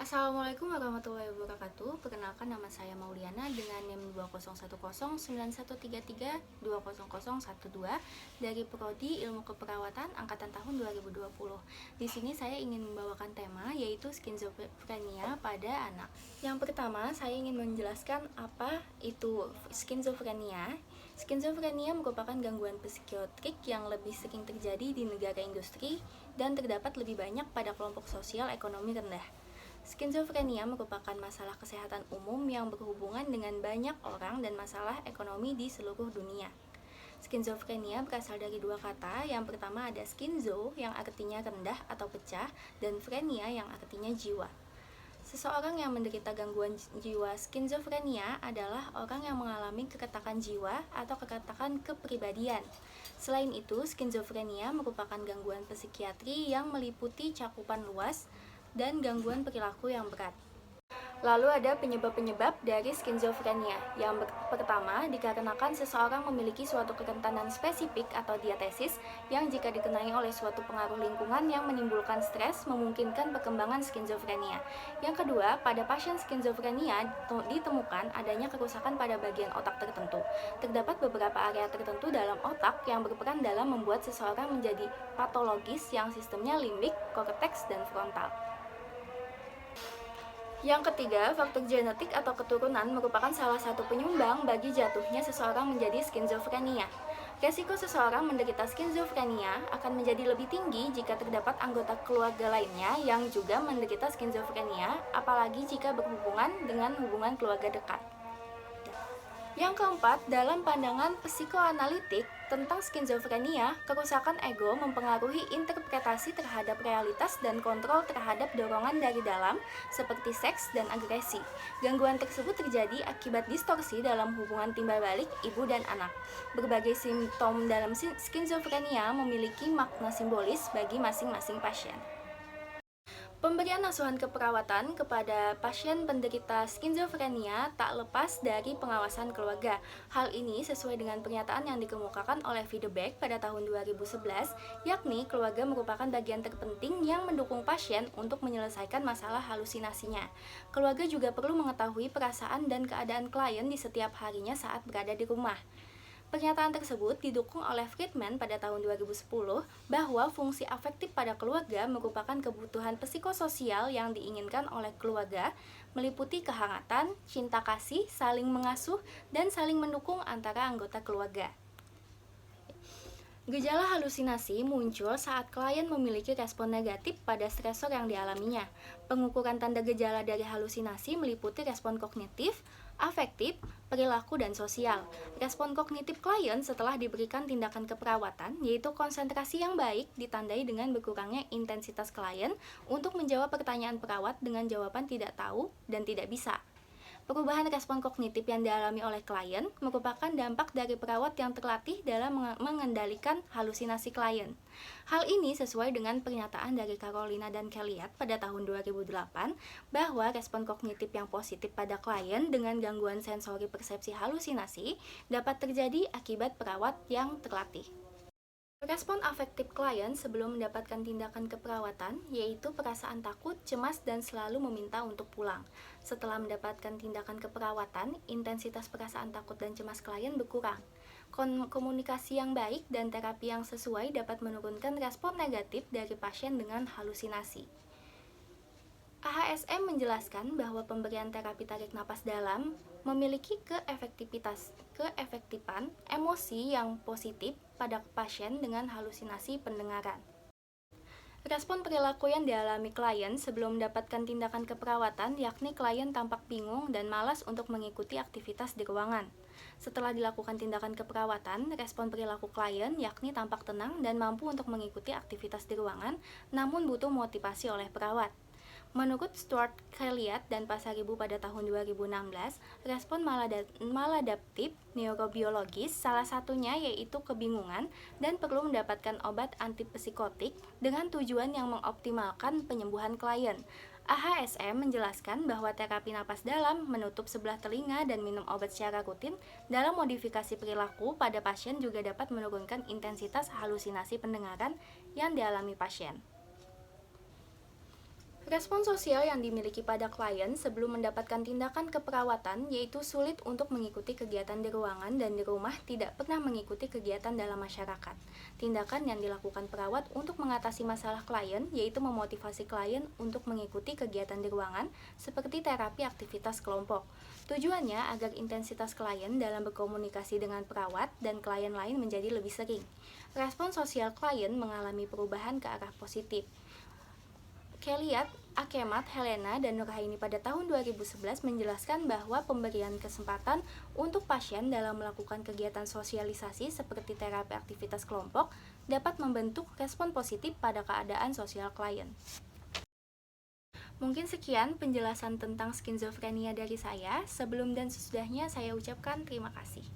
Assalamualaikum warahmatullahi wabarakatuh. Perkenalkan, nama saya Mauliana dengan NIM 20109133200012 dari Prodi Ilmu Keperawatan angkatan tahun 2020. Di sini saya ingin membawakan tema yaitu skizofrenia pada anak. Yang pertama, saya ingin menjelaskan apa itu skizofrenia. Skizofrenia merupakan gangguan psikotrik yang lebih sering terjadi di negara industri dan terdapat lebih banyak pada kelompok sosial ekonomi rendah. Skizofrenia merupakan masalah kesehatan umum yang berhubungan dengan banyak orang dan masalah ekonomi di seluruh dunia. Skizofrenia berasal dari dua kata. Yang pertama ada skinzo yang artinya rendah atau pecah, dan frenia yang artinya jiwa. Seseorang yang menderita gangguan jiwa skizofrenia adalah orang yang mengalami keretakan jiwa atau keretakan kepribadian. Selain itu, skizofrenia merupakan gangguan psikiatri yang meliputi cakupan luas dan gangguan perilaku yang berat. Lalu ada penyebab-penyebab dari skizofrenia. Yang pertama, dikarenakan seseorang memiliki suatu kerentanan spesifik atau diatesis yang jika dikenai oleh suatu pengaruh lingkungan yang menimbulkan stres memungkinkan perkembangan skizofrenia. Yang kedua, pada pasien skizofrenia ditemukan adanya kerusakan pada bagian otak tertentu. Terdapat beberapa area tertentu dalam otak yang berperan dalam membuat seseorang menjadi patologis yang sistemnya limbik, korteks, dan frontal. Yang ketiga, faktor genetik atau keturunan merupakan salah satu penyumbang bagi jatuhnya seseorang menjadi skizofrenia. Resiko seseorang menderita skizofrenia akan menjadi lebih tinggi jika terdapat anggota keluarga lainnya yang juga menderita skizofrenia, apalagi jika berhubungan dengan hubungan keluarga dekat. Yang keempat, dalam pandangan psikoanalitik tentang skizofrenia, kerusakan ego mempengaruhi interpretasi terhadap realitas dan kontrol terhadap dorongan dari dalam, seperti seks dan agresi. Gangguan tersebut terjadi akibat distorsi dalam hubungan timbal balik ibu dan anak. Berbagai simptom dalam skizofrenia memiliki makna simbolis bagi masing-masing pasien. Pemberian asuhan keperawatan kepada pasien penderita skizofrenia tak lepas dari pengawasan keluarga. Hal ini sesuai dengan pernyataan yang dikemukakan oleh Feedback pada tahun 2011, yakni keluarga merupakan bagian terpenting yang mendukung pasien untuk menyelesaikan masalah halusinasinya. Keluarga juga perlu mengetahui perasaan dan keadaan klien di setiap harinya saat berada di rumah. Pernyataan tersebut didukung oleh Friedman pada tahun 2010 bahwa fungsi afektif pada keluarga merupakan kebutuhan psikososial yang diinginkan oleh keluarga, meliputi kehangatan, cinta kasih, saling mengasuh, dan saling mendukung antara anggota keluarga. Gejala halusinasi muncul saat klien memiliki respon negatif pada stresor yang dialaminya. Pengukuran tanda gejala dari halusinasi meliputi respon kognitif, afektif, perilaku, dan sosial. Respon kognitif klien setelah diberikan tindakan keperawatan yaitu konsentrasi yang baik ditandai dengan berkurangnya intensitas klien untuk menjawab pertanyaan perawat dengan jawaban tidak tahu dan tidak bisa. Perubahan respon kognitif yang dialami oleh klien merupakan dampak dari perawat yang terlatih dalam mengendalikan halusinasi klien. Hal ini sesuai dengan pernyataan dari Carolina dan Kellyat pada tahun 2008 bahwa respon kognitif yang positif pada klien dengan gangguan sensori persepsi halusinasi dapat terjadi akibat perawat yang terlatih. Respon afektif klien sebelum mendapatkan tindakan keperawatan yaitu perasaan takut, cemas, dan selalu meminta untuk pulang. Setelah mendapatkan tindakan keperawatan, intensitas perasaan takut dan cemas klien berkurang. Komunikasi yang baik dan terapi yang sesuai dapat menurunkan respon negatif dari pasien dengan halusinasi. AHSM menjelaskan bahwa pemberian terapi tarik napas dalam memiliki keefektifan emosi yang positif pada pasien dengan halusinasi pendengaran. Respon perilaku yang dialami klien sebelum mendapatkan tindakan keperawatan yakni klien tampak bingung dan malas untuk mengikuti aktivitas di ruangan. Setelah dilakukan tindakan keperawatan, respon perilaku klien yakni tampak tenang dan mampu untuk mengikuti aktivitas di ruangan, namun butuh motivasi oleh perawat. Menurut Stuart Kellyat dan Pasaribu pada tahun 2016, respon maladaptif neurobiologis salah satunya yaitu kebingungan dan perlu mendapatkan obat antipsikotik dengan tujuan yang mengoptimalkan penyembuhan klien. AHSM menjelaskan bahwa terapi napas dalam, menutup sebelah telinga, dan minum obat secara rutin dalam modifikasi perilaku pada pasien juga dapat menurunkan intensitas halusinasi pendengaran yang dialami pasien. Respon sosial yang dimiliki pada klien sebelum mendapatkan tindakan keperawatan yaitu sulit untuk mengikuti kegiatan di ruangan dan di rumah tidak pernah mengikuti kegiatan dalam masyarakat. Tindakan yang dilakukan perawat untuk mengatasi masalah klien yaitu memotivasi klien untuk mengikuti kegiatan di ruangan seperti terapi aktivitas kelompok. Tujuannya agar intensitas klien dalam berkomunikasi dengan perawat dan klien lain menjadi lebih sering. Respon sosial klien mengalami perubahan ke arah positif. Keliat, Akemat, Helena, dan Nurhaini pada tahun 2011 menjelaskan bahwa pemberian kesempatan untuk pasien dalam melakukan kegiatan sosialisasi seperti terapi aktivitas kelompok dapat membentuk respon positif pada keadaan sosial klien. Mungkin sekian penjelasan tentang skizofrenia dari saya. Sebelum dan sesudahnya saya ucapkan terima kasih.